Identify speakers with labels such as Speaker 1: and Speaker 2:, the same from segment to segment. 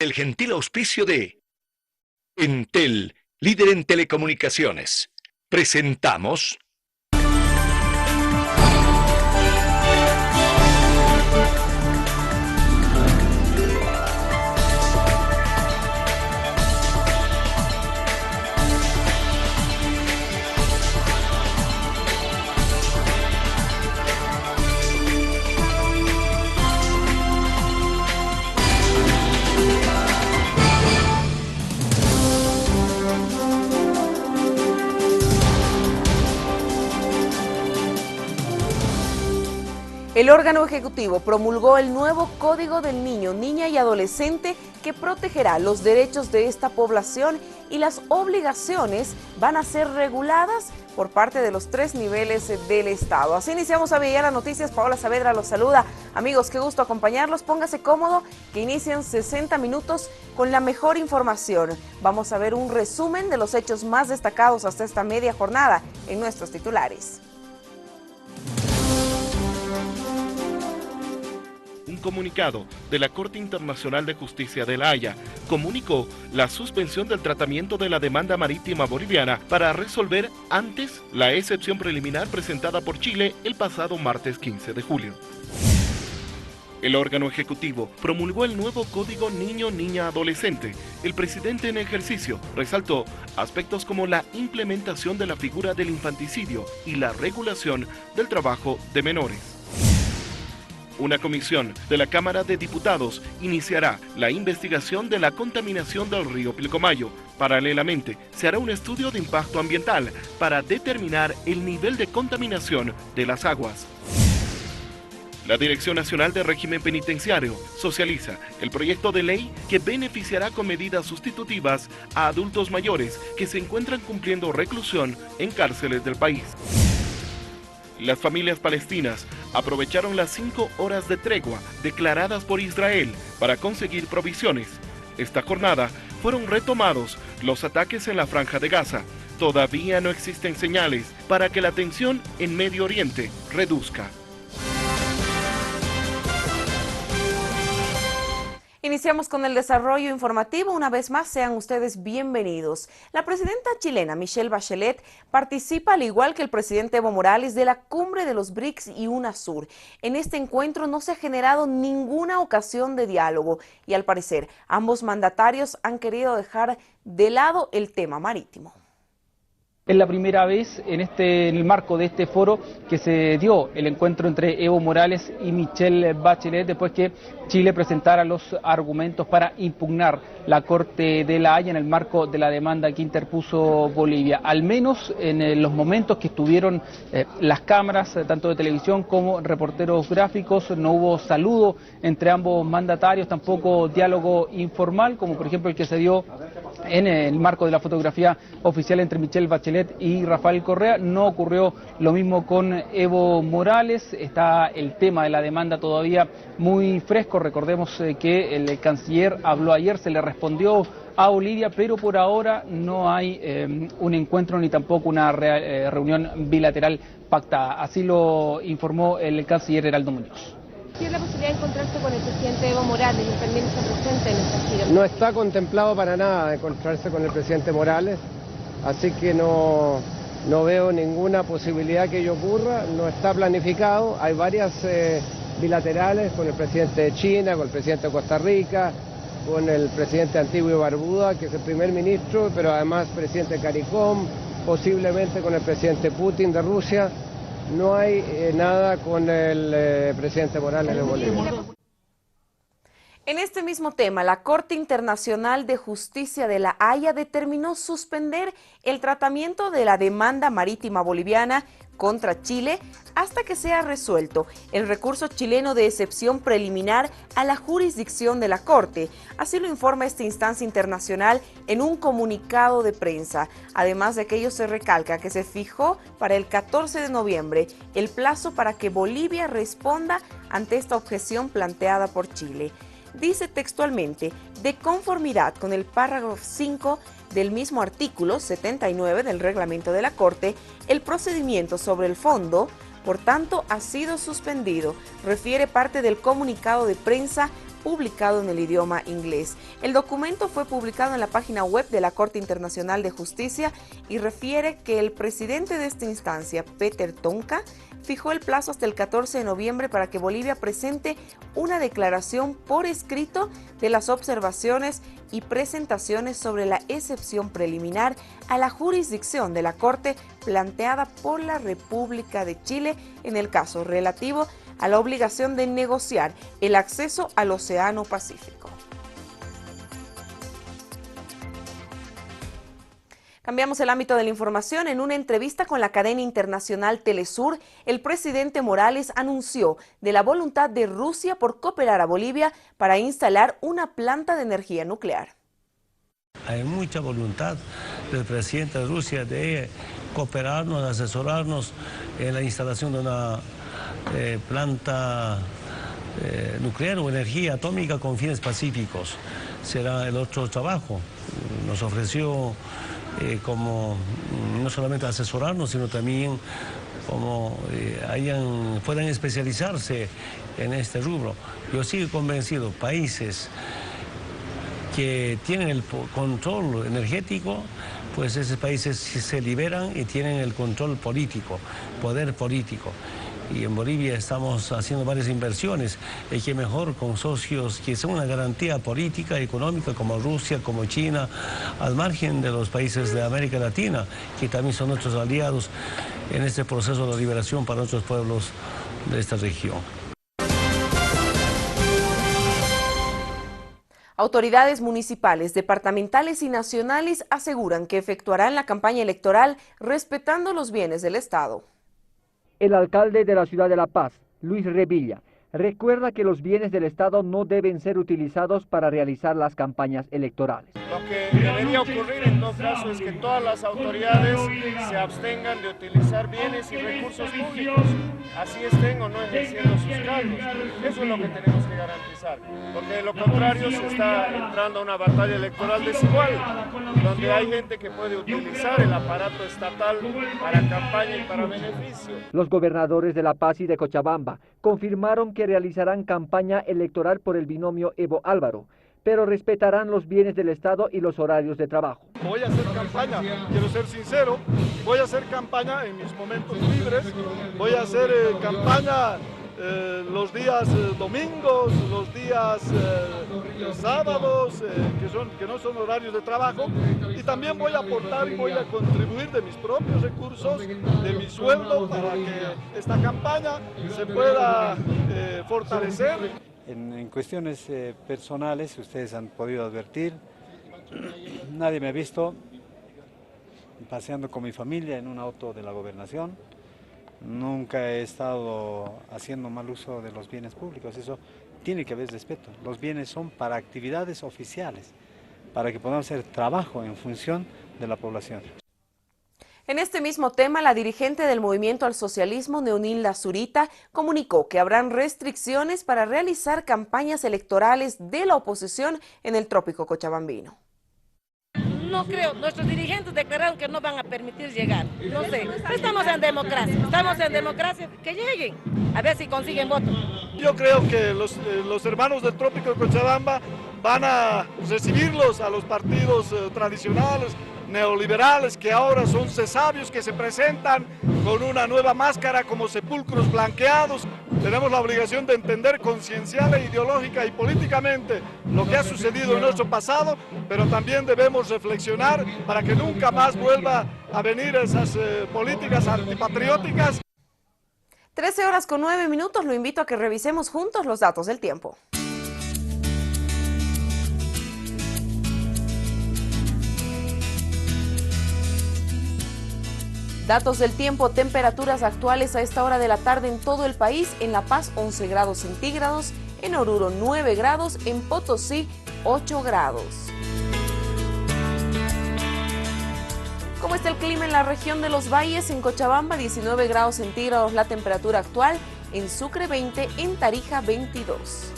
Speaker 1: El gentil auspicio de Entel, líder en telecomunicaciones. Presentamos
Speaker 2: El órgano ejecutivo promulgó el nuevo Código del Niño, Niña y Adolescente que protegerá los derechos de esta población y las obligaciones van a ser reguladas por parte de los 3 niveles del Estado. Así iniciamos a Villar las Noticias. Paola Saavedra los saluda. Amigos, qué gusto acompañarlos. Póngase cómodo que inician 60 minutos con la mejor información. Vamos a ver un resumen de los hechos más destacados hasta esta media jornada en nuestros titulares.
Speaker 3: Un comunicado de la Corte Internacional de Justicia de La Haya comunicó la suspensión del tratamiento de la demanda marítima boliviana para resolver antes la excepción preliminar presentada por Chile el pasado martes 15 de julio. El órgano ejecutivo promulgó el nuevo Código Niño-Niña-Adolescente. El presidente en ejercicio resaltó aspectos como la implementación de la figura del infanticidio y la regulación del trabajo de menores. Una comisión de la Cámara de Diputados iniciará la investigación de la contaminación del río Pilcomayo. Paralelamente, se hará un estudio de impacto ambiental para determinar el nivel de contaminación de las aguas. La Dirección Nacional de Régimen Penitenciario socializa el proyecto de ley que beneficiará con medidas sustitutivas a adultos mayores que se encuentran cumpliendo reclusión en cárceles del país. Las familias palestinas aprovecharon las 5 horas de tregua declaradas por Israel para conseguir provisiones. Esta jornada fueron retomados los ataques en la Franja de Gaza. Todavía no existen señales para que la tensión en Medio Oriente reduzca.
Speaker 2: Iniciamos con el desarrollo informativo. Una vez más, sean ustedes bienvenidos. La presidenta chilena Michelle Bachelet participa, al igual que el presidente Evo Morales, de la cumbre de los BRICS y UNASUR. En este encuentro no se ha generado ninguna ocasión de diálogo y, al parecer, ambos mandatarios han querido dejar de lado el tema marítimo.
Speaker 4: Es la primera vez en el marco de este foro que se dio el encuentro entre Evo Morales y Michelle Bachelet después que Chile presentara los argumentos para impugnar la Corte de La Haya en el marco de la demanda que interpuso Bolivia. Al menos en los momentos que estuvieron las cámaras, tanto de televisión como reporteros gráficos, no hubo saludo entre ambos mandatarios, tampoco diálogo informal, como por ejemplo el que se dio en el marco de la fotografía oficial entre Michelle Bachelet y Rafael Correa. No ocurrió lo mismo con Evo Morales. Está el tema de la demanda todavía muy fresco. Recordemos que el canciller habló ayer, se le respondió a Bolivia, pero por ahora no hay un encuentro ni tampoco una reunión bilateral pactada. Así lo informó el canciller Heraldo Muñoz.
Speaker 5: ¿Tiene la posibilidad de encontrarse con el presidente Evo Morales y también está presente en esta gira?
Speaker 6: No está contemplado para nada encontrarse con el presidente Morales, así que no veo ninguna posibilidad que ello ocurra, no está planificado. Hay varias bilaterales con el presidente de China, con el presidente de Costa Rica, con el presidente Antigua y Barbuda, que es el primer ministro, pero además presidente CARICOM, posiblemente con el presidente Putin de Rusia. No hay nada con el presidente Morales de Bolivia.
Speaker 2: En este mismo tema, la Corte Internacional de Justicia de La Haya determinó suspender el tratamiento de la demanda marítima boliviana contra Chile hasta que sea resuelto el recurso chileno de excepción preliminar a la jurisdicción de la Corte. Así lo informa esta instancia internacional en un comunicado de prensa. Además de aquello, se recalca que se fijó para el 14 de noviembre el plazo para que Bolivia responda ante esta objeción planteada por Chile. Dice textualmente, de conformidad con el párrafo 5 del mismo artículo 79 del reglamento de la Corte, el procedimiento sobre el fondo, por tanto, ha sido suspendido, refiere parte del comunicado de prensa publicado en el idioma inglés. El documento fue publicado en la página web de la Corte Internacional de Justicia y refiere que el presidente de esta instancia, Peter Tonka, fijó el plazo hasta el 14 de noviembre para que Bolivia presente una declaración por escrito de las observaciones y presentaciones sobre la excepción preliminar a la jurisdicción de la Corte planteada por la República de Chile en el caso relativo a la obligación de negociar el acceso al Océano Pacífico. Cambiamos el ámbito de la información. En una entrevista con la cadena internacional Telesur, el presidente Morales anunció de la voluntad de Rusia por cooperar a Bolivia para instalar una planta de energía nuclear.
Speaker 7: Hay mucha voluntad del presidente de Rusia de cooperarnos, asesorarnos en la instalación de una planta nuclear o energía atómica con fines pacíficos. Será el otro trabajo. Nos ofreció como no solamente asesorarnos, sino también como puedan especializarse en este rubro. Yo sigo convencido, países que tienen el control energético, pues esos países se liberan y tienen el control político, poder político. Y en Bolivia estamos haciendo varias inversiones, y que mejor con socios que son una garantía política y económica como Rusia, como China, al margen de los países de América Latina, que también son nuestros aliados en este proceso de liberación para nuestros pueblos de esta región.
Speaker 2: Autoridades municipales, departamentales y nacionales aseguran que efectuarán la campaña electoral respetando los bienes del Estado.
Speaker 8: El alcalde de la ciudad de La Paz, Luis Revilla, recuerda que los bienes del Estado no deben ser utilizados para realizar las campañas electorales.
Speaker 9: Lo que debería ocurrir en todo caso es que todas las autoridades se abstengan de utilizar bienes y recursos públicos, así estén o no ejerciendo sus cargos. Eso es lo que tenemos que garantizar, porque de lo contrario se está entrando a una batalla electoral desigual, donde hay gente que puede utilizar el aparato estatal para campaña y para beneficio.
Speaker 8: Los gobernadores de La Paz y de Cochabamba confirmaron que realizarán campaña electoral por el binomio Evo Álvaro, pero respetarán los bienes del Estado y los horarios de trabajo.
Speaker 9: Voy a hacer campaña, quiero ser sincero, voy a hacer campaña en mis momentos libres, voy a hacer campaña los días domingos, los días sábados, que no son horarios de trabajo, y también voy a aportar y voy a contribuir de mis propios recursos, de mi sueldo, para que esta campaña se pueda fortalecer.
Speaker 10: En cuestiones personales, ustedes han podido advertir, nadie me ha visto paseando con mi familia en un auto de la gobernación. Nunca he estado haciendo mal uso de los bienes públicos, eso tiene que haber respeto. Los bienes son para actividades oficiales, para que podamos hacer trabajo en función de la población.
Speaker 2: En este mismo tema, la dirigente del Movimiento al Socialismo, Neunilda Zurita, comunicó que habrán restricciones para realizar campañas electorales de la oposición en el trópico cochabambino.
Speaker 11: No creo, nuestros dirigentes declararon que no van a permitir llegar, no sé, estamos en democracia, que lleguen, a ver si consiguen votos.
Speaker 9: Yo creo que los hermanos del trópico de Cochabamba van a recibirlos a los partidos tradicionales, neoliberales, que ahora son cesabios, que se presentan con una nueva máscara como sepulcros blanqueados. Tenemos la obligación de entender conciencial e ideológica y políticamente lo que ha sucedido en nuestro pasado, pero también debemos reflexionar para que nunca más vuelva a venir esas políticas antipatrióticas.
Speaker 2: 13:09, lo invito a que revisemos juntos los datos del tiempo. Datos del tiempo, temperaturas actuales a esta hora de la tarde en todo el país. En La Paz 11 grados centígrados, en Oruro 9 grados, en Potosí 8 grados. ¿Cómo está el clima en la región de los valles? En Cochabamba 19 grados centígrados la temperatura actual, en Sucre 20, en Tarija 22.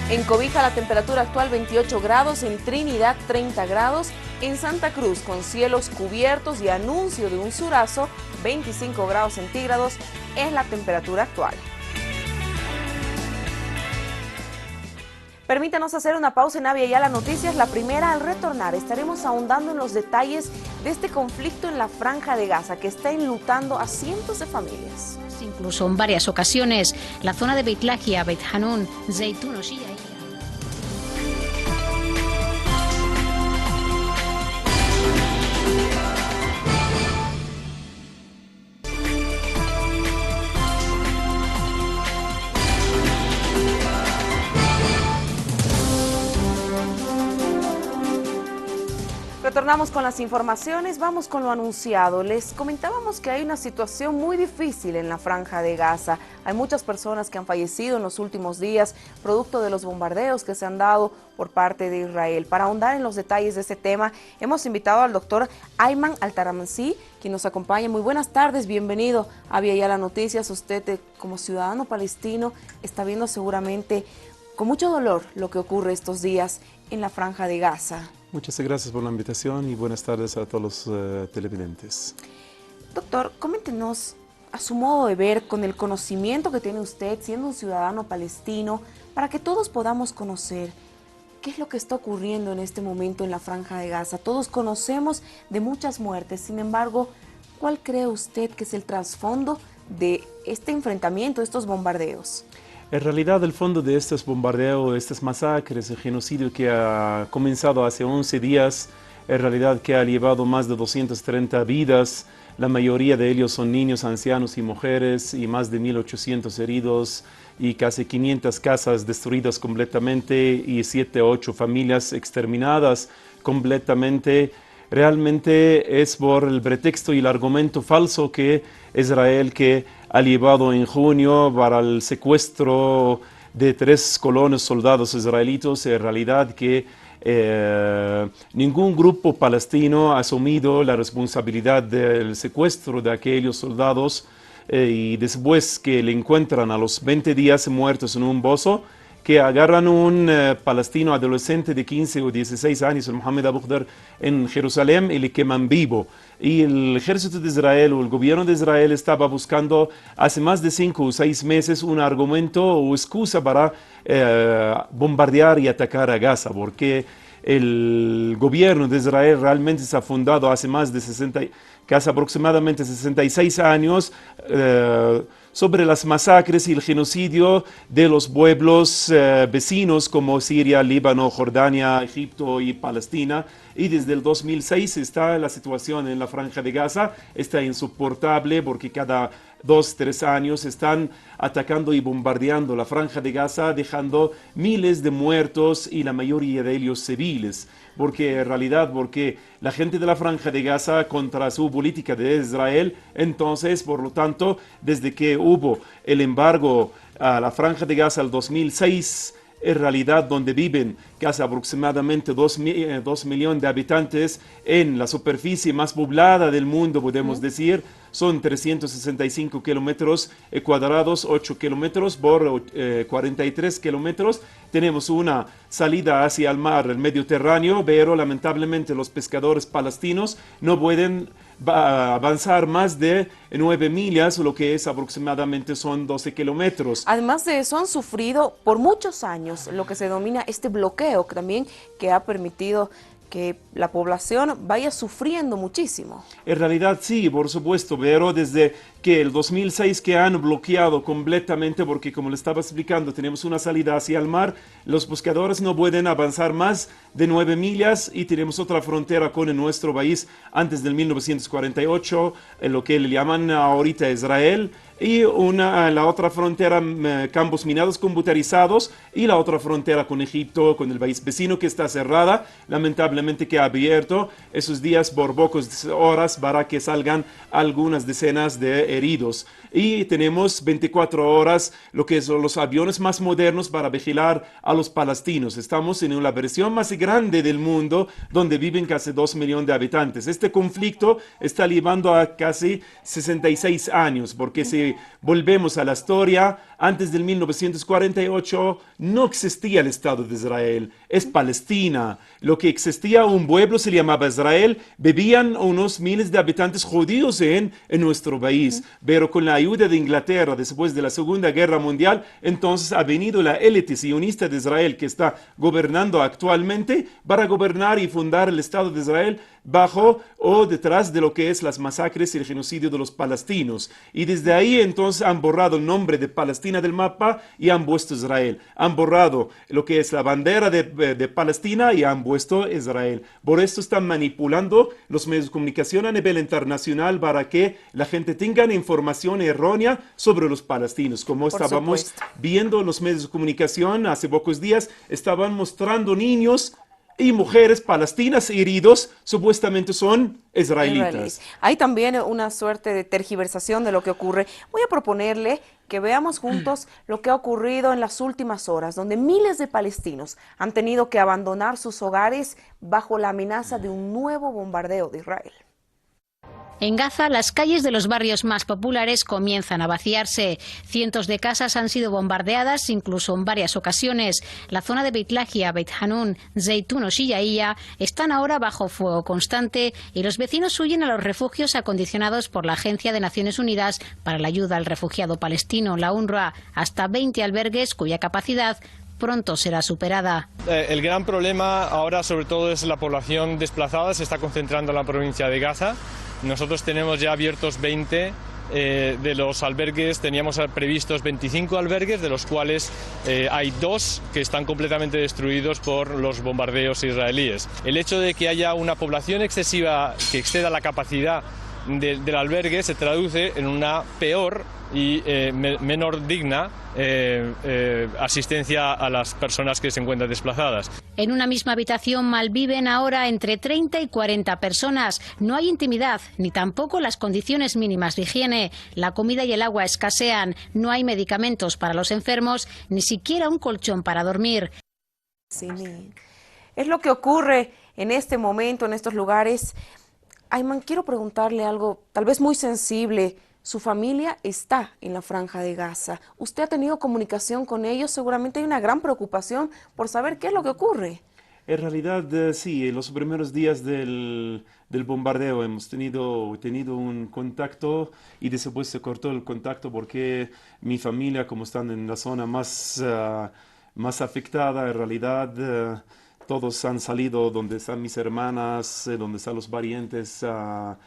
Speaker 2: En Cobija la temperatura actual 28 grados, en Trinidad 30 grados, en Santa Cruz con cielos cubiertos y anuncio de un surazo 25 grados centígrados es la temperatura actual. Permítanos hacer una pausa en Avia Yala Noticias. La primera, al retornar, estaremos ahondando en los detalles de este conflicto en la Franja de Gaza que está enlutando a cientos de familias.
Speaker 12: Incluso en varias ocasiones, la zona de Beit Lahia, Beit Hanun, Zeytun o Shia.
Speaker 2: Retornamos con las informaciones, vamos con lo anunciado. Les comentábamos que hay una situación muy difícil en la Franja de Gaza. Hay muchas personas que han fallecido en los últimos días, producto de los bombardeos que se han dado por parte de Israel. Para ahondar en los detalles de este tema, hemos invitado al doctor Ayman Al-Taramansi, quien nos acompaña. Muy buenas tardes, bienvenido a Avia Yala Noticias. Usted, como ciudadano palestino, está viendo seguramente con mucho dolor lo que ocurre estos días en la Franja de Gaza.
Speaker 13: Muchas gracias por la invitación y buenas tardes a todos los televidentes.
Speaker 2: Doctor, coméntenos a su modo de ver, con el conocimiento que tiene usted, siendo un ciudadano palestino, para que todos podamos conocer qué es lo que está ocurriendo en este momento en la Franja de Gaza. Todos conocemos de muchas muertes, sin embargo, ¿cuál cree usted que es el trasfondo de este enfrentamiento, de estos bombardeos?
Speaker 13: En realidad, el fondo de estos bombardeos, estas masacres, el genocidio que ha comenzado hace 11 días, en realidad que ha llevado más de 230 vidas, la mayoría de ellos son niños, ancianos y mujeres, y más de 1.800 heridos, y casi 500 casas destruidas completamente, y 7 o 8 familias exterminadas completamente. Realmente es por el pretexto y el argumento falso que Israel que ha llevado en junio para el secuestro de 3 colonos soldados israelitos, en realidad que ningún grupo palestino ha asumido la responsabilidad del secuestro de aquellos soldados y después que le encuentran a los 20 días muertos en un pozo, que agarran un palestino adolescente de 15 o 16 años, el Mohamed Abu Khadr, en Jerusalén y le queman vivo. Y el ejército de Israel o el gobierno de Israel estaba buscando hace más de 5 o 6 meses un argumento o excusa para bombardear y atacar a Gaza, porque el gobierno de Israel realmente se ha fundado hace más de casi aproximadamente 66 años sobre las masacres y el genocidio de los pueblos vecinos como Siria, Líbano, Jordania, Egipto y Palestina. Y desde el 2006 está la situación en la Franja de Gaza, está insoportable porque cada 2-3 años están atacando y bombardeando la Franja de Gaza, dejando miles de muertos y la mayoría de ellos civiles. Porque en realidad, porque la gente de la Franja de Gaza contra su política de Israel, entonces, por lo tanto, desde que hubo el embargo a la Franja de Gaza el 2006, en realidad donde viven casi aproximadamente 2 millones de habitantes en la superficie más poblada del mundo, podemos decir, son 365 kilómetros cuadrados, 8 kilómetros por 43 kilómetros. Tenemos una salida hacia el mar, el Mediterráneo, pero lamentablemente los pescadores palestinos no pueden avanzar más de 9 millas, lo que es aproximadamente son 12 kilómetros.
Speaker 2: Además de eso, han sufrido por muchos años lo que se denomina este bloqueo, también que ha permitido que la población vaya sufriendo muchísimo.
Speaker 13: En realidad sí, por supuesto, pero desde que el 2006 que han bloqueado completamente, porque como le estaba explicando, tenemos una salida hacia el mar, los pescadores no pueden avanzar más de 9 millas y tenemos otra frontera con nuestro país antes del 1948, lo que le llaman ahorita Israel, y la otra frontera, campos minados computarizados, y la otra frontera con Egipto, con el país vecino que está cerrada, lamentablemente que ha abierto esos días por pocas horas para que salgan algunas decenas de heridos. Y tenemos 24 horas, lo que son los aviones más modernos para vigilar a los palestinos. Estamos en la versión más grande del mundo, donde viven casi 2 millones de habitantes. Este conflicto está llevando a casi 66 años, porque si volvemos a la historia, Antes del 1948 no existía el Estado de Israel, es Palestina. Lo que existía, un pueblo se llamaba Israel, vivían unos miles de habitantes judíos en nuestro país. Pero con la ayuda de Inglaterra después de la Segunda Guerra Mundial, entonces ha venido la élite sionista de Israel que está gobernando actualmente para gobernar y fundar el Estado de Israel bajo o detrás de lo que es las masacres y el genocidio de los palestinos. Y desde ahí entonces han borrado el nombre de Palestina del mapa y han puesto Israel. Han borrado lo que es la bandera de Palestina y han puesto Israel. Por esto están manipulando los medios de comunicación a nivel internacional para que la gente tenga información errónea sobre los palestinos. Como estábamos viendo en los medios de comunicación hace pocos días, estaban mostrando niños y mujeres palestinas heridos, supuestamente son israelitas.
Speaker 2: Hay también una suerte de tergiversación de lo que ocurre. Voy a proponerle que veamos juntos lo que ha ocurrido en las últimas horas, donde miles de palestinos han tenido que abandonar sus hogares bajo la amenaza de un nuevo bombardeo de Israel.
Speaker 12: En Gaza, las calles de los barrios más populares comienzan a vaciarse. Cientos de casas han sido bombardeadas, incluso en varias ocasiones. La zona de Beit Lahia, Beit Hanun, Zeitun o Shijaiya están ahora bajo fuego constante y los vecinos huyen a los refugios acondicionados por la Agencia de Naciones Unidas para la Ayuda al Refugiado Palestino, la UNRWA, hasta 20 albergues cuya capacidad pronto será superada.
Speaker 14: El gran problema ahora sobre todo es la población desplazada, se está concentrando en la provincia de Gaza. Nosotros tenemos ya abiertos 20 de los albergues, teníamos previstos 25 albergues, de los cuales hay 2 que están completamente destruidos por los bombardeos israelíes. El hecho de que haya una población excesiva que exceda la capacidad del albergue se traduce en una peor y menor digna asistencia a las personas que se encuentran desplazadas.
Speaker 12: En una misma habitación malviven ahora entre 30 y 40 personas. No hay intimidad, ni tampoco las condiciones mínimas de higiene. La comida y el agua escasean, no hay medicamentos para los enfermos, ni siquiera un colchón para dormir.
Speaker 2: Sí, es lo que ocurre en este momento, en estos lugares. Ayman, quiero preguntarle algo tal vez muy sensible. Su familia está en la Franja de Gaza. ¿Usted ha tenido comunicación con ellos? Seguramente hay una gran preocupación por saber qué es lo que ocurre.
Speaker 13: En realidad, sí, en los primeros días del bombardeo hemos tenido un contacto y después se cortó el contacto porque mi familia, como están en la zona más afectada, en realidad todos han salido donde están mis hermanas, donde están los parientes, a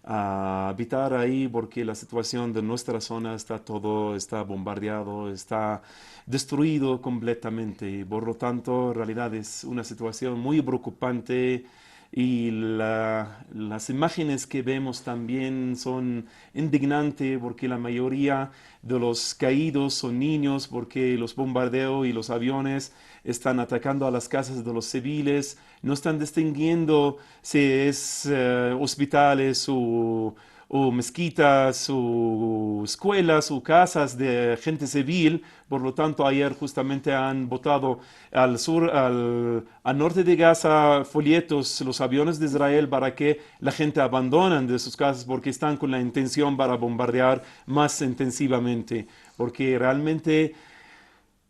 Speaker 13: habitar ahí porque la situación de nuestra zona está bombardeado, está destruido completamente y por lo tanto en realidad es una situación muy preocupante y las imágenes que vemos también son indignantes porque la mayoría de los caídos son niños porque los bombardeos y los aviones están atacando a las casas de los civiles, no están distinguiendo si es hospitales o mezquitas o escuelas o casas de gente civil. Por lo tanto, ayer justamente han botado al norte de Gaza folletos, los aviones de Israel, para que la gente abandonen de sus casas porque están con la intención para bombardear más intensivamente. Porque realmente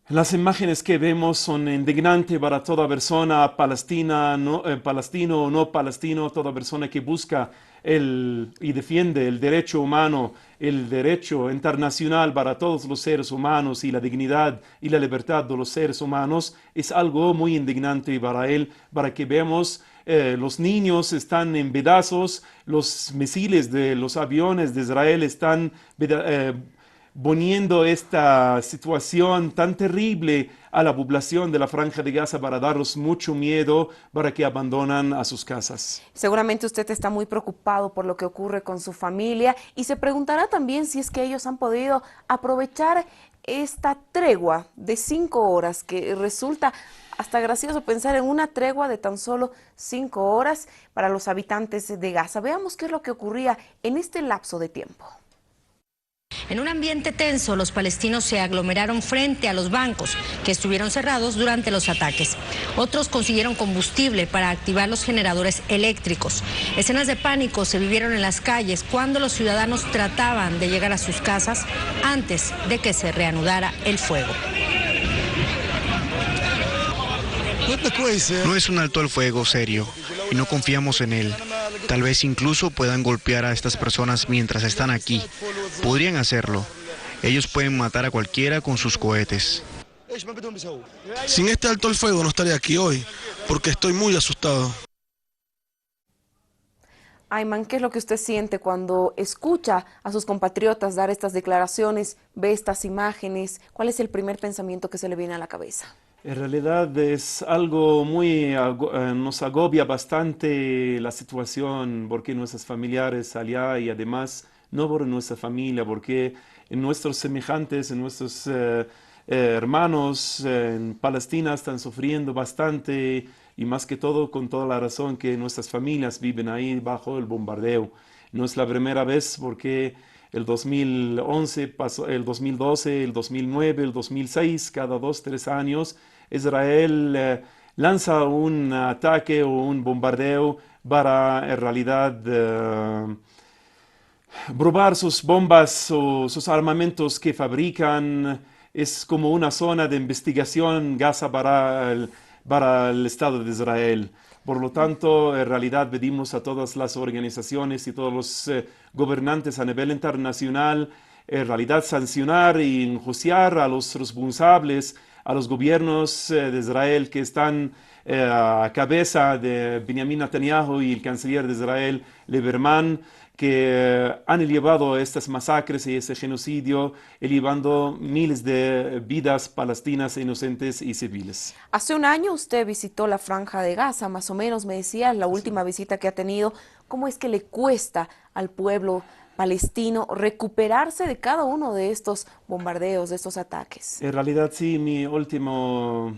Speaker 13: las imágenes que vemos son indignantes para toda persona palestino o no palestino, toda persona que busca y defiende el derecho humano, el derecho internacional para todos los seres humanos y la dignidad y la libertad de los seres humanos. Es algo muy indignante para él, para que veamos los niños están en pedazos, los misiles de los aviones de Israel están poniendo esta situación tan terrible a la población de la Franja de Gaza para darles mucho miedo para que abandonen a sus casas.
Speaker 2: Seguramente usted está muy preocupado por lo que ocurre con su familia y se preguntará también si es que ellos han podido aprovechar esta tregua de 5 horas, que resulta hasta gracioso pensar en una tregua de tan solo 5 horas para los habitantes de Gaza. Veamos qué es lo que ocurría en este lapso de tiempo.
Speaker 15: En un ambiente tenso, los palestinos se aglomeraron frente a los bancos, que estuvieron cerrados durante los ataques. Otros consiguieron combustible para activar los generadores eléctricos. Escenas de pánico se vivieron en las calles cuando los ciudadanos trataban de llegar a sus casas antes de que se reanudara el fuego.
Speaker 16: No es un alto al fuego serio y no confiamos en él. Tal vez incluso puedan golpear a estas personas mientras están aquí. Podrían hacerlo. Ellos pueden matar a cualquiera con sus cohetes.
Speaker 17: Sin este alto al fuego no estaría aquí hoy, porque estoy muy asustado.
Speaker 2: Ayman, ¿qué es lo que usted siente cuando escucha a sus compatriotas dar estas declaraciones, ve estas imágenes? ¿Cuál es el primer pensamiento que se le viene a la cabeza?
Speaker 13: En realidad es algo nos agobia bastante la situación, porque nuestros familiares allá y además no por nuestra familia, porque nuestros semejantes, nuestros hermanos en Palestina están sufriendo bastante, y más que todo con toda la razón que nuestras familias viven ahí bajo el bombardeo. No es la primera vez, porque el 2011 pasó, el 2012, el 2009, el 2006, cada 2-3 años, Israel lanza un ataque o un bombardeo para en realidad probar sus bombas o sus armamentos que fabrican. Es como una zona de investigación Gaza para el Estado de Israel. Por lo tanto, en realidad pedimos a todas las organizaciones y todos los gobernantes a nivel internacional, en realidad sancionar y enjuiciar a los responsables, a los gobiernos de Israel que están a cabeza de Benjamin Netanyahu y el canciller de Israel, Lieberman, que han llevado estas masacres y este genocidio, llevando miles de vidas palestinas inocentes y civiles.
Speaker 2: Hace un año usted visitó la Franja de Gaza, más o menos, me decía, la última visita que ha tenido. ¿Cómo es que le cuesta al pueblo palestino recuperarse de cada uno de estos bombardeos, de estos ataques?
Speaker 13: En realidad sí, mi última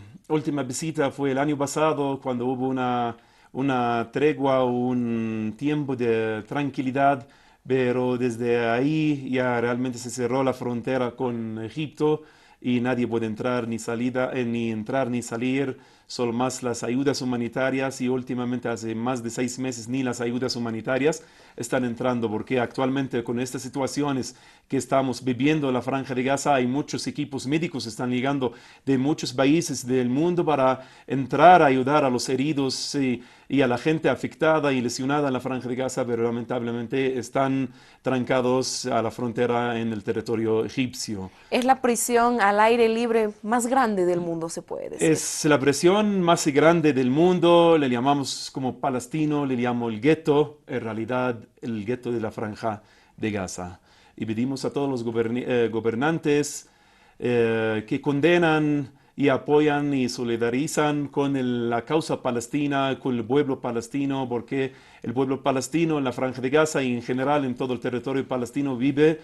Speaker 13: visita fue el año pasado, cuando hubo una tregua, un tiempo de tranquilidad, pero desde ahí ya realmente se cerró la frontera con Egipto y nadie puede entrar ni salir, solo más las ayudas humanitarias, y últimamente hace más de 6 meses ni las ayudas humanitarias están entrando, porque actualmente con estas situaciones que estamos viviendo en la Franja de Gaza hay muchos equipos médicos que están llegando de muchos países del mundo para entrar a ayudar a los heridos y a la gente afectada y lesionada en la Franja de Gaza, pero lamentablemente están trancados a la frontera en el territorio egipcio.
Speaker 2: Es la prisión al aire libre más grande del mundo, se puede decir.
Speaker 13: Es la prisión más grande del mundo, le llamamos como palestino, le llamo el gueto, en realidad el gueto de la Franja de Gaza. Y pedimos a todos los gobernantes que condenan y apoyan y solidarizan con la causa palestina, con el pueblo palestino, porque el pueblo palestino en la Franja de Gaza y en general en todo el territorio palestino pide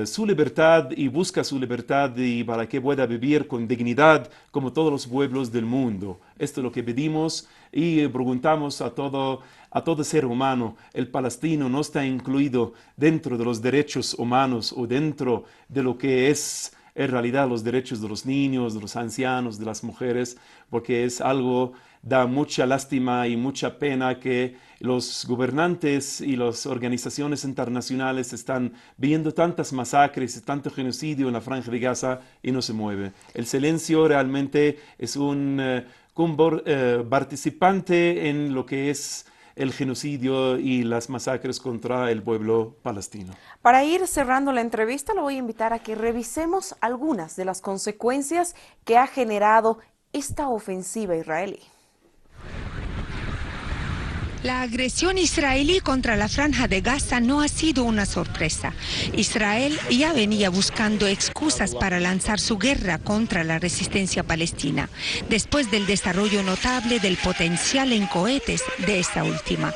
Speaker 13: su libertad y busca su libertad, y para que pueda vivir con dignidad como todos los pueblos del mundo. Esto es lo que pedimos y preguntamos a todo ser humano. El palestino no está incluido dentro de los derechos humanos o dentro de lo que es en realidad los derechos de los niños, de los ancianos, de las mujeres, porque es algo, da mucha lástima y mucha pena que los gobernantes y las organizaciones internacionales están viendo tantas masacres y tanto genocidio en la Franja de Gaza y no se mueve. El silencio realmente es un participante en lo que es el genocidio y las masacres contra el pueblo palestino.
Speaker 2: Para ir cerrando la entrevista, lo voy a invitar a que revisemos algunas de las consecuencias que ha generado esta ofensiva israelí.
Speaker 18: La agresión israelí contra la Franja de Gaza no ha sido una sorpresa. Israel ya venía buscando excusas para lanzar su guerra contra la resistencia palestina, después del desarrollo notable del potencial en cohetes de esta última.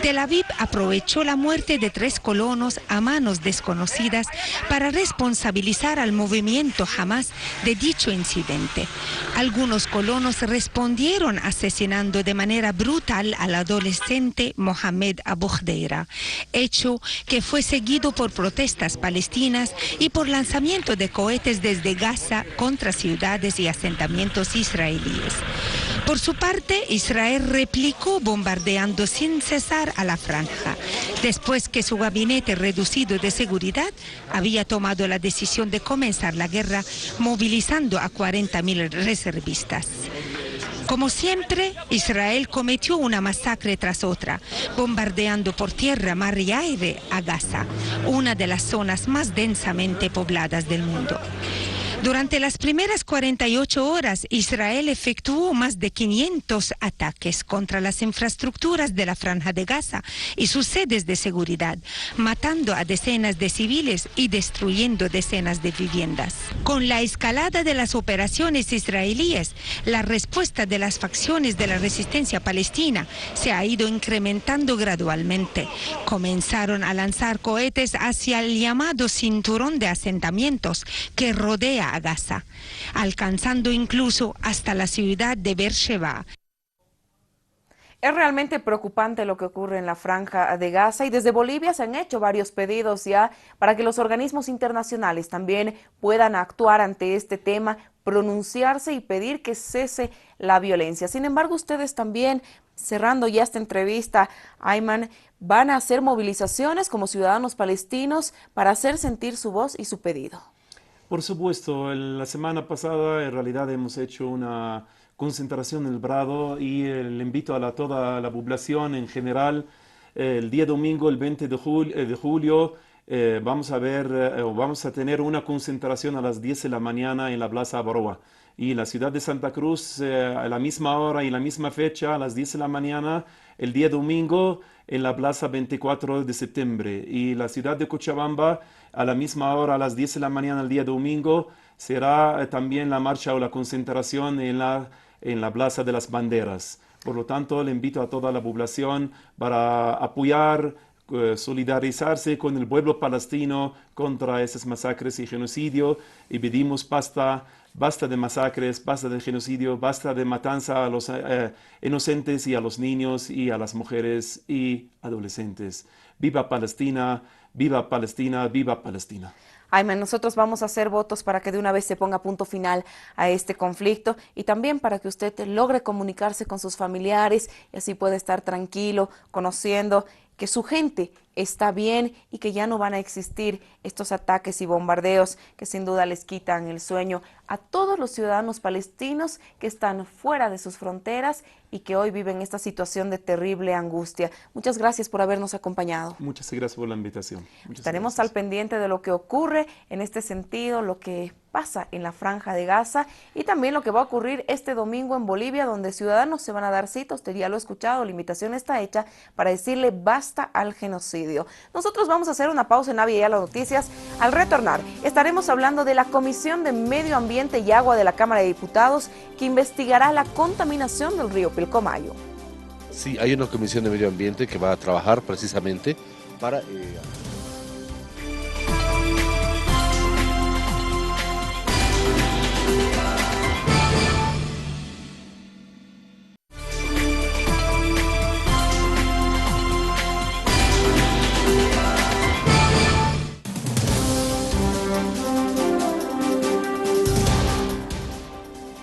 Speaker 18: Tel Aviv aprovechó la muerte de 3 colonos a manos desconocidas para responsabilizar al movimiento Hamas de dicho incidente. Algunos colonos respondieron asesinando de manera brutal al adolescente adolescente Mohamed Abu Khdeira, hecho que fue seguido por protestas palestinas y por lanzamiento de cohetes desde Gaza contra ciudades y asentamientos israelíes. Por su parte, Israel replicó bombardeando sin cesar a la franja, después que su gabinete reducido de seguridad había tomado la decisión de comenzar la guerra movilizando a 40.000 reservistas. Como siempre, Israel cometió una masacre tras otra, bombardeando por tierra, mar y aire a Gaza, una de las zonas más densamente pobladas del mundo. Durante las primeras 48 horas, Israel efectuó más de 500 ataques contra las infraestructuras de la Franja de Gaza y sus sedes de seguridad, matando a decenas de civiles y destruyendo decenas de viviendas. Con la escalada de las operaciones israelíes, la respuesta de las facciones de la resistencia palestina se ha ido incrementando gradualmente. Comenzaron a lanzar cohetes hacia el llamado cinturón de asentamientos que rodea a Gaza, alcanzando incluso hasta la ciudad de Beersheba.
Speaker 2: Es realmente preocupante lo que ocurre en la Franja de Gaza y desde Bolivia se han hecho varios pedidos ya para que los organismos internacionales también puedan actuar ante este tema, pronunciarse y pedir que cese la violencia. Sin embargo, ustedes también, cerrando ya esta entrevista, Ayman, van a hacer movilizaciones como ciudadanos palestinos para hacer sentir su voz y su pedido.
Speaker 13: Por supuesto, la semana pasada en realidad hemos hecho una concentración en el Prado y le invito a toda la población en general, el día domingo, el 20 de julio, vamos a tener una concentración a las 10 de la mañana en la Plaza Baroa. Y la ciudad de Santa Cruz, a la misma hora y la misma fecha, a las 10 de la mañana, el día domingo, en la Plaza 24 de septiembre. Y la ciudad de Cochabamba, a la misma hora, a las 10 de la mañana, el día domingo, será también la marcha o la concentración en la Plaza de las Banderas. Por lo tanto, le invito a toda la población para apoyar, solidarizarse con el pueblo palestino contra esas masacres y genocidio, y pedimos basta de masacres, basta de genocidio, basta de matanza a los inocentes y a los niños y a las mujeres y adolescentes. ¡Viva Palestina! ¡Viva Palestina! ¡Viva Palestina!
Speaker 2: Ayman, nosotros vamos a hacer votos para que de una vez se ponga punto final a este conflicto y también para que usted logre comunicarse con sus familiares y así pueda estar tranquilo, conociendo que su gente está bien y que ya no van a existir estos ataques y bombardeos que sin duda les quitan el sueño a todos los ciudadanos palestinos que están fuera de sus fronteras y que hoy viven esta situación de terrible angustia. Muchas gracias por habernos acompañado.
Speaker 13: Muchas gracias por la invitación.
Speaker 2: Estaremos al pendiente de lo que ocurre en este sentido, lo que pasa en la Franja de Gaza y también lo que va a ocurrir este domingo en Bolivia, donde ciudadanos se van a dar cita. Usted ya lo ha escuchado, la invitación está hecha para decirle basta al genocidio. Nosotros vamos a hacer una pausa en Avia y a las noticias. Al retornar, estaremos hablando de la Comisión de Medio Ambiente y Agua de la Cámara de Diputados que investigará la contaminación del río Pilcomayo.
Speaker 19: Sí, hay una Comisión de Medio Ambiente que va a trabajar precisamente para...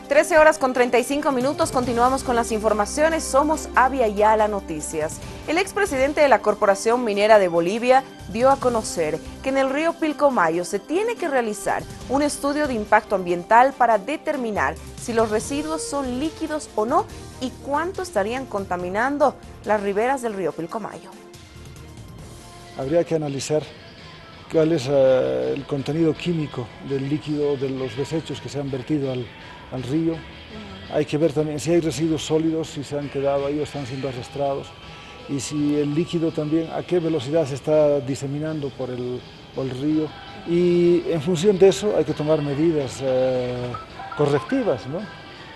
Speaker 2: 13 horas con 35 minutos, continuamos con las informaciones, somos Avia Yala Noticias. El expresidente de la Corporación Minera de Bolivia dio a conocer que en el río Pilcomayo se tiene que realizar un estudio de impacto ambiental para determinar si los residuos son líquidos o no y cuánto estarían contaminando las riberas del río Pilcomayo.
Speaker 20: Habría que analizar cuál es el contenido químico del líquido de los desechos que se han vertido al río. Hay que ver también si hay residuos sólidos, si se han quedado ahí o están siendo arrastrados, y si el líquido también a qué velocidad se está diseminando por el río. Y en función de eso hay que tomar medidas correctivas, ¿no?,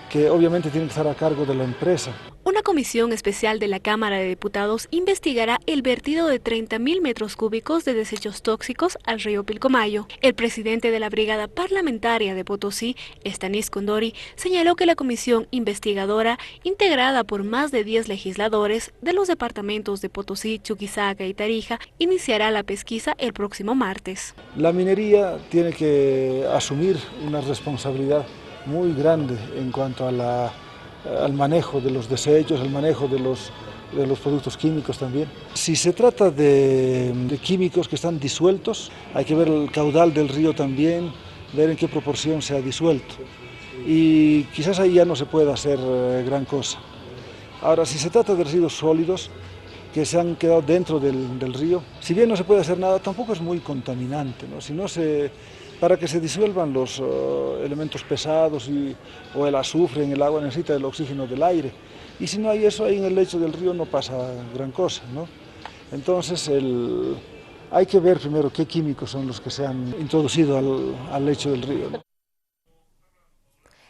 Speaker 20: que obviamente tienen que estar a cargo de la empresa.
Speaker 21: Una comisión especial de la Cámara de Diputados investigará el vertido de 30.000 metros cúbicos de desechos tóxicos al río Pilcomayo. El presidente de la Brigada Parlamentaria de Potosí, Estanis Condori, señaló que la comisión investigadora, integrada por más de 10 legisladores de los departamentos de Potosí, Chuquisaca y Tarija, iniciará la pesquisa el próximo martes.
Speaker 20: La minería tiene que asumir una responsabilidad muy grande en cuanto a al manejo de los desechos, al manejo de los productos químicos también. Si se trata de químicos que están disueltos, hay que ver el caudal del río también, ver en qué proporción se ha disuelto. Y quizás ahí ya no se pueda hacer gran cosa. Ahora, si se trata de residuos sólidos que se han quedado dentro del río, si bien no se puede hacer nada, tampoco es muy contaminante, ¿no? Si no para que se disuelvan los elementos pesados o el azufre en el agua necesita el oxígeno del aire. Y si no hay eso, ahí en el lecho del río no pasa gran cosa, ¿no? Entonces hay que ver primero qué químicos son los que se han introducido al lecho del río, ¿no?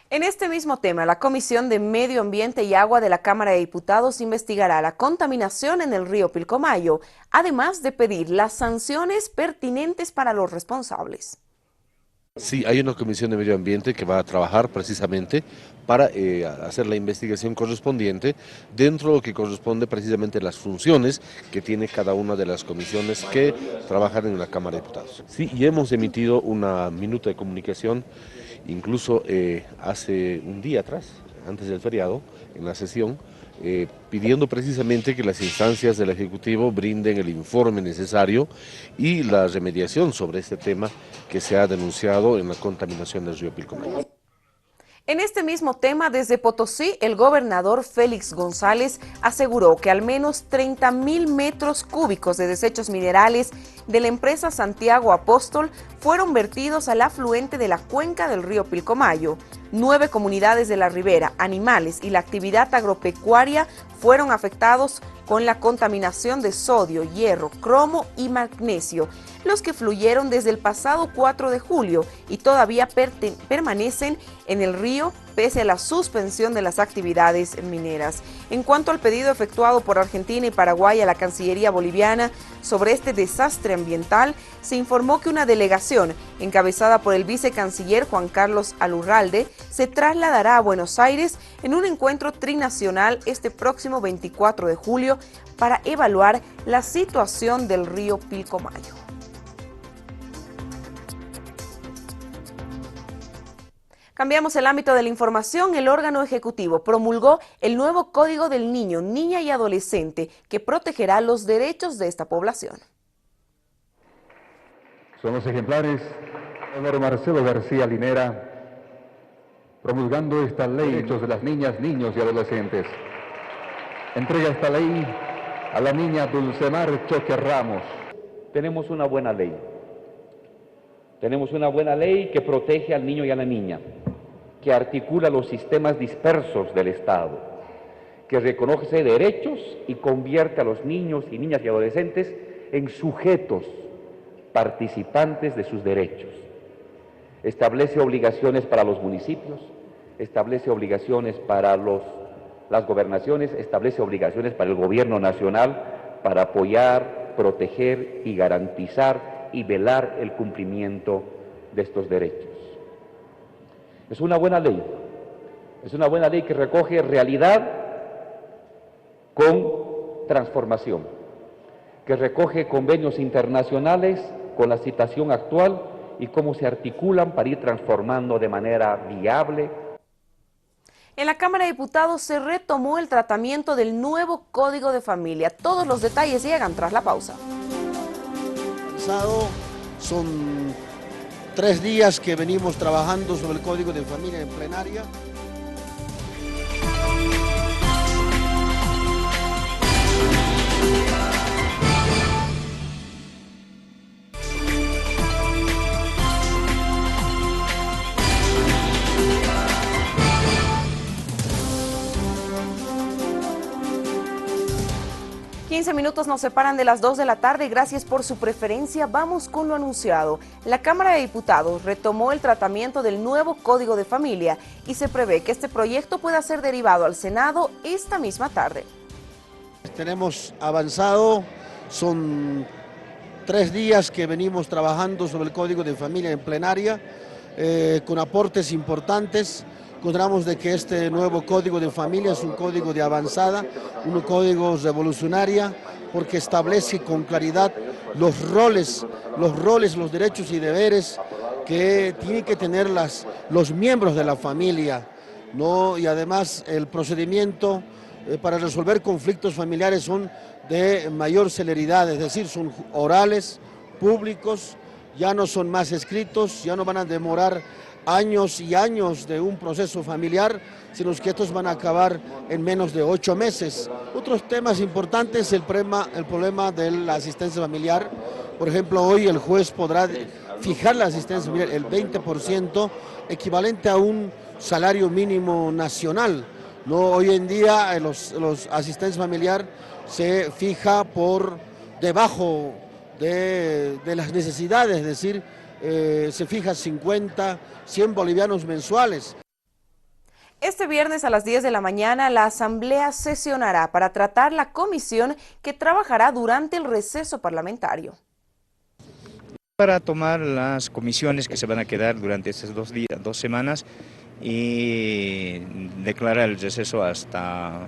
Speaker 2: En este mismo tema, la Comisión de Medio Ambiente y Agua de la Cámara de Diputados investigará la contaminación en el río Pilcomayo, además de pedir las sanciones pertinentes para los responsables.
Speaker 19: Sí, hay una comisión de medio ambiente que va a trabajar precisamente para hacer la investigación correspondiente dentro de lo que corresponde precisamente a las funciones que tiene cada una de las comisiones que trabajan en la Cámara de Diputados. Sí, y hemos emitido una minuta de comunicación, incluso hace un día atrás, antes del feriado, en la sesión, pidiendo precisamente que las instancias del Ejecutivo brinden el informe necesario y la remediación sobre este tema que se ha denunciado en la contaminación del río Pilcomayo.
Speaker 2: En este mismo tema, desde Potosí, el gobernador Félix González aseguró que al menos 30.000 metros cúbicos de desechos minerales de la empresa Santiago Apóstol fueron vertidos al afluente de la cuenca del río Pilcomayo. 9 comunidades de la ribera, animales y la actividad agropecuaria fueron afectados con la contaminación de sodio, hierro, cromo y magnesio, los que fluyeron desde el pasado 4 de julio y todavía permanecen en el río pese a la suspensión de las actividades mineras. En cuanto al pedido efectuado por Argentina y Paraguay a la Cancillería boliviana sobre este desastre ambiental, se informó que una delegación encabezada por el vicecanciller Juan Carlos Alurralde se trasladará a Buenos Aires en un encuentro trinacional este próximo 24 de julio para evaluar la situación del río Pilcomayo. Cambiamos el ámbito de la información. El órgano ejecutivo promulgó el nuevo Código del Niño, Niña y Adolescente que protegerá los derechos de esta población.
Speaker 22: Son los ejemplares de Marcelo García Linera promulgando esta ley de derechos de las niñas, niños y adolescentes. Entrega esta ley a la niña Dulcemar Choque Ramos.
Speaker 23: Tenemos una buena ley. Tenemos una buena ley que protege al niño y a la niña, que articula los sistemas dispersos del Estado, que reconoce derechos y convierte a los niños y niñas y adolescentes en sujetos participantes de sus derechos. Establece obligaciones para los municipios, establece obligaciones para las gobernaciones, establece obligaciones para el gobierno nacional para apoyar, proteger y garantizar y velar el cumplimiento de estos derechos. Es una buena ley que recoge realidad con transformación, que recoge convenios internacionales con la situación actual y cómo se articulan para ir transformando de manera viable.
Speaker 2: En la Cámara de Diputados se retomó el tratamiento del nuevo Código de Familia. Todos los detalles llegan tras la pausa.
Speaker 24: Son 3 días que venimos trabajando sobre el Código de Familia en plenaria.
Speaker 2: 15 minutos nos separan de las 2 de la tarde. Gracias por su preferencia. Vamos con lo anunciado. La Cámara de Diputados retomó el tratamiento del nuevo Código de Familia y se prevé que este proyecto pueda ser derivado al Senado esta misma tarde.
Speaker 24: Tenemos avanzado, son 3 días que venimos trabajando sobre el Código de Familia en plenaria, con aportes importantes. Encontramos de que este nuevo Código de Familia es un código de avanzada, un código revolucionario, porque establece con claridad los roles, los derechos y deberes que tienen que tener los miembros de la familia, ¿no? Y además el procedimiento para resolver conflictos familiares son de mayor celeridad, es decir, son orales, públicos, ya no son más escritos, ya no van a demorar años y años de un proceso familiar, sino que estos van a acabar en menos de 8 meses. Otros temas importantes, el problema de la asistencia familiar. Por ejemplo, hoy el juez podrá fijar la asistencia familiar el 20%, equivalente a un salario mínimo nacional. No, hoy en día los asistencia familiar se fija por debajo de las necesidades, es decir, se fija 50, 100 bolivianos mensuales.
Speaker 2: Este viernes a las 10 de la mañana la Asamblea sesionará para tratar la comisión que trabajará durante el receso parlamentario.
Speaker 1: Para tomar las comisiones que se van a quedar durante estas 2 semanas y declarar el receso hasta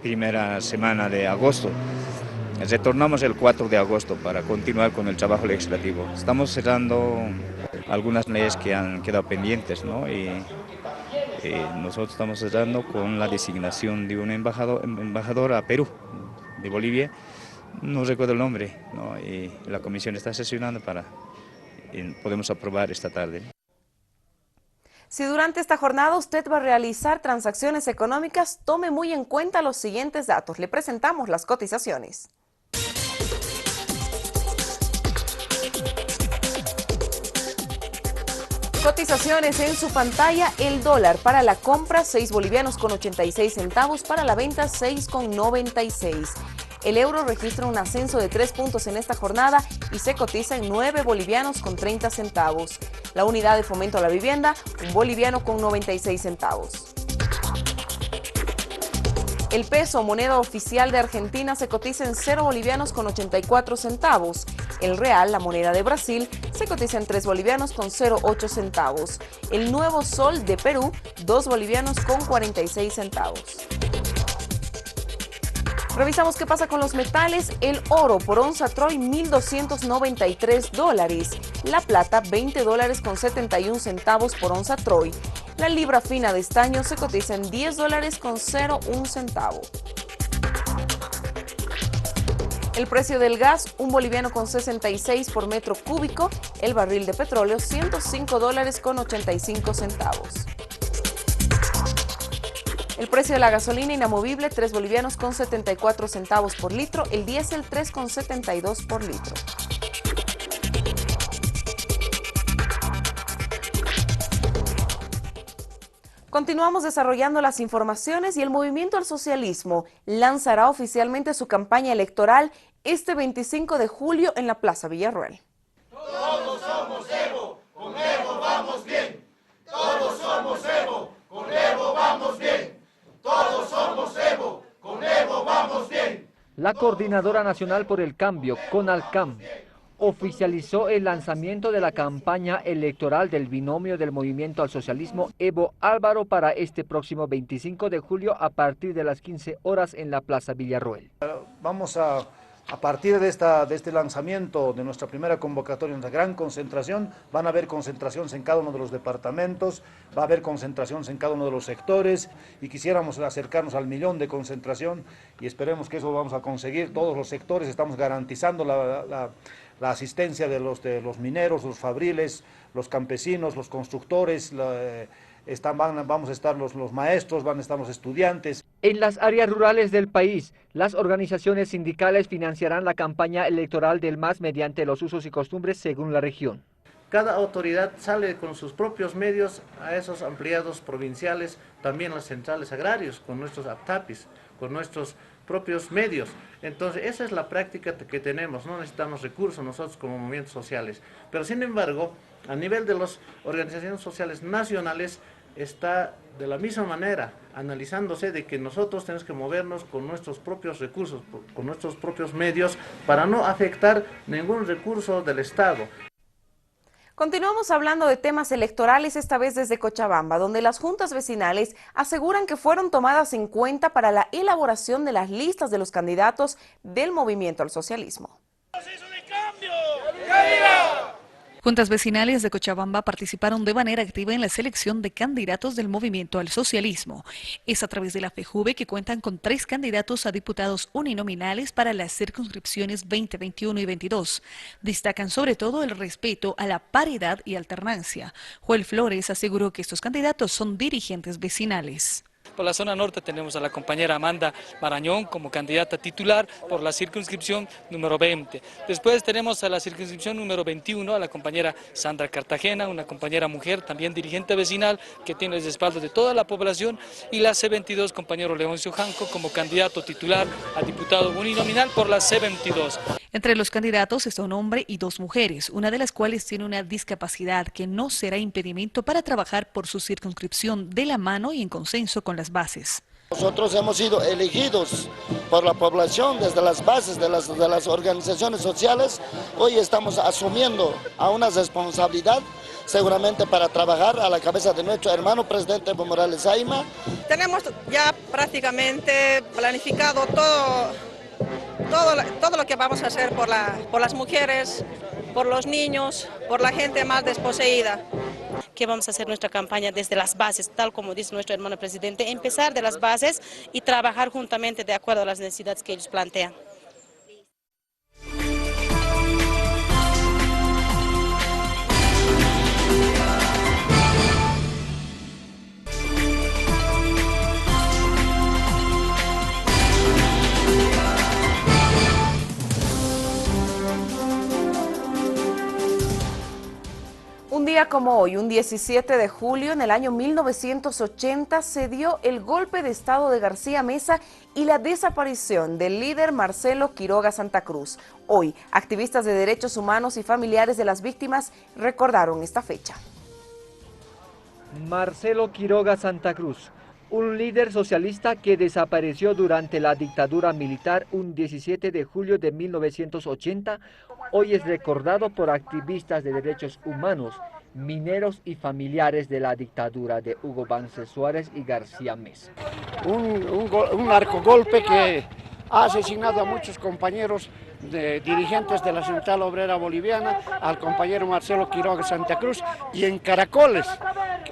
Speaker 1: primera semana de agosto. Retornamos el 4 de agosto para continuar con el trabajo legislativo. Estamos cerrando algunas leyes que han quedado pendientes, ¿no? Y nosotros estamos cerrando con la designación de un embajador a Perú, de Bolivia. No recuerdo el nombre, ¿no? Y la comisión está sesionando para podemos aprobar esta tarde.
Speaker 2: Si durante esta jornada usted va a realizar transacciones económicas, tome muy en cuenta los siguientes datos. Le presentamos las cotizaciones. Cotizaciones en su pantalla: el dólar para la compra 6 bolivianos con 86 centavos, para la venta 6 con 96. El euro registra un ascenso de 3 puntos en esta jornada y se cotiza en 9 bolivianos con 30 centavos. La unidad de fomento a la vivienda, 1 boliviano con 96 centavos. El peso, moneda oficial de Argentina, se cotiza en 0 bolivianos con 84 centavos. El real, la moneda de Brasil, se cotiza en 3 bolivianos con 0,8 centavos. El nuevo sol de Perú, 2 bolivianos con 46 centavos. Revisamos qué pasa con los metales. El oro por onza Troy, $1,293. La plata, $20 con 71 centavos por onza Troy. La libra fina de estaño se cotiza en $10 con 0,1 centavo. El precio del gas, 1 boliviano con 66 por metro cúbico. El barril de petróleo, $105 con 85 centavos. El precio de la gasolina inamovible, 3 bolivianos con 74 centavos por litro. El diésel, 3 con 72 por litro. Continuamos desarrollando las informaciones y el Movimiento al Socialismo lanzará oficialmente su campaña electoral este 25 de julio en la Plaza Villarroel.
Speaker 3: Todos somos Evo, con Evo vamos bien. Todos somos Evo, con Evo vamos bien. Todos somos Evo, con Evo vamos bien.
Speaker 8: La Coordinadora Nacional por el Cambio, CONALCAM, oficializó el lanzamiento de la campaña electoral del binomio del Movimiento al Socialismo Evo Álvaro para este próximo 25 de julio a partir de las 15 horas en la Plaza Villarroel.
Speaker 4: Vamos a partir de este lanzamiento de nuestra primera convocatoria, nuestra gran concentración, van a haber concentraciones en cada uno de los departamentos, va a haber concentraciones en cada uno de los sectores y quisiéramos acercarnos al 1.000.000 de concentración y esperemos que eso vamos a conseguir. Todos los sectores estamos garantizando la asistencia de los mineros, los fabriles, los campesinos, los constructores, vamos a estar los maestros, van a estar los estudiantes.
Speaker 8: En las áreas rurales del país, las organizaciones sindicales financiarán la campaña electoral del MAS mediante los usos y costumbres según la región.
Speaker 5: Cada autoridad sale con sus propios medios a esos ampliados provinciales, también las centrales agrarios, con nuestros APTAPIs, con nuestros propios medios. Entonces, esa es la práctica que tenemos, no necesitamos recursos nosotros como movimientos sociales. Pero sin embargo, a nivel de las organizaciones sociales nacionales, está de la misma manera analizándose de que nosotros tenemos que movernos con nuestros propios recursos, con nuestros propios medios, para no afectar ningún recurso del Estado.
Speaker 2: Continuamos hablando de temas electorales, esta vez desde Cochabamba, donde las juntas vecinales aseguran que fueron tomadas en cuenta para la elaboración de las listas de los candidatos del movimiento al socialismo.
Speaker 6: Juntas vecinales de Cochabamba participaron de manera activa en la selección de candidatos del movimiento al socialismo. Es a través de la FEJUVE que cuentan con 3 candidatos a diputados uninominales para las circunscripciones 2021 y 22. Destacan sobre todo el respeto a la paridad y alternancia. Joel Flores aseguró que estos candidatos son dirigentes vecinales.
Speaker 7: Por la zona norte tenemos a la compañera Amanda Marañón como candidata titular por la circunscripción número 20. Después tenemos a la circunscripción número 21 a la compañera Sandra Cartagena, una compañera mujer, también dirigente vecinal, que tiene el respaldo de toda la población, y la C22, compañero Leoncio Janco, como candidato titular a diputado uninominal por la C22.
Speaker 6: Entre los candidatos está un hombre y 2 mujeres, una de las cuales tiene una discapacidad que no será impedimento para trabajar por su circunscripción de la mano y en consenso con las bases.
Speaker 24: Nosotros hemos sido elegidos por la población desde las bases de las organizaciones sociales. Hoy estamos asumiendo a una responsabilidad seguramente para trabajar a la cabeza de nuestro hermano presidente Evo Morales Ayma.
Speaker 10: Tenemos ya prácticamente planificado todo lo que vamos a hacer por las mujeres, por los niños, por la gente más desposeída.
Speaker 11: Que vamos a hacer nuestra campaña desde las bases, tal como dice nuestro hermano presidente, empezar de las bases y trabajar juntamente de acuerdo a las necesidades que ellos plantean.
Speaker 2: Un día como hoy, un 17 de julio, en el año 1980, se dio el golpe de estado de García Meza y la desaparición del líder Marcelo Quiroga Santa Cruz. Hoy, activistas de derechos humanos y familiares de las víctimas recordaron esta fecha.
Speaker 8: Marcelo Quiroga Santa Cruz, un líder socialista que desapareció durante la dictadura militar un 17 de julio de 1980, hoy es recordado por activistas de derechos humanos, mineros y familiares de la dictadura de Hugo Banzer Suárez y García Meza.
Speaker 25: Un narcogolpe que ha asesinado a muchos compañeros dirigentes de la Central Obrera Boliviana, al compañero Marcelo Quiroga Santa Cruz, y en Caracoles,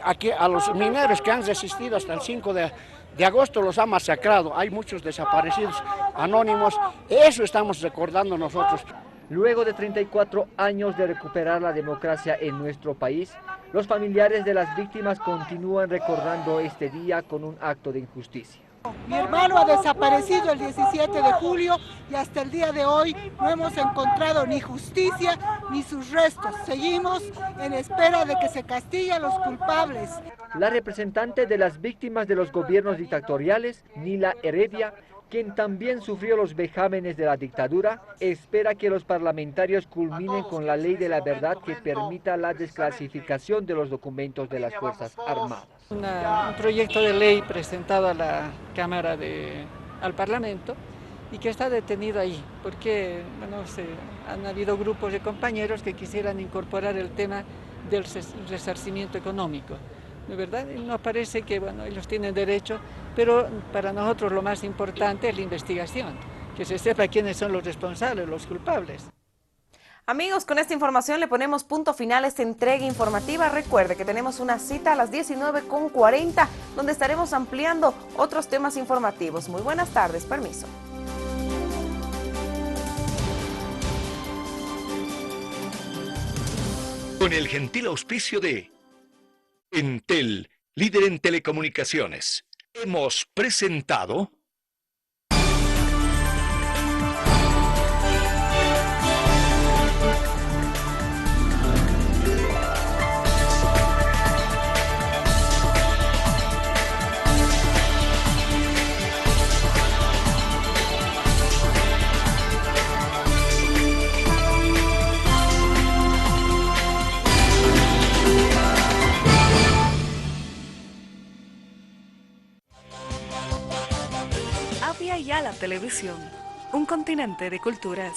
Speaker 25: aquí a los mineros que han resistido hasta el 5 de agosto los ha masacrado. Hay muchos desaparecidos anónimos, eso estamos recordando nosotros.
Speaker 8: Luego de 34 años de recuperar la democracia en nuestro país, los familiares de las víctimas continúan recordando este día con un acto de injusticia.
Speaker 26: Mi hermano ha desaparecido el 17 de julio y hasta el día de hoy no hemos encontrado ni justicia ni sus restos. Seguimos en espera de que se castigue a los culpables.
Speaker 8: La representante de las víctimas de los gobiernos dictatoriales, Nila Heredia, quien también sufrió los vejámenes de la dictadura, espera que los parlamentarios culminen con la ley de la verdad que permita la desclasificación de los documentos de las Fuerzas Armadas.
Speaker 26: Un proyecto de ley presentado a la Cámara al Parlamento y que está detenido ahí, porque han habido grupos de compañeros que quisieran incorporar el tema del resarcimiento económico. De verdad, nos parece que ellos tienen derecho, pero para nosotros lo más importante es la investigación, que se sepa quiénes son los responsables, los culpables.
Speaker 2: Amigos, con esta información le ponemos punto final a esta entrega informativa. Recuerde que tenemos una cita a las 19:40, donde estaremos ampliando otros temas informativos. Muy buenas tardes, permiso.
Speaker 27: Con el gentil auspicio de Entel, líder en telecomunicaciones, hemos presentado
Speaker 6: Vía Yala Televisión, un continente de culturas.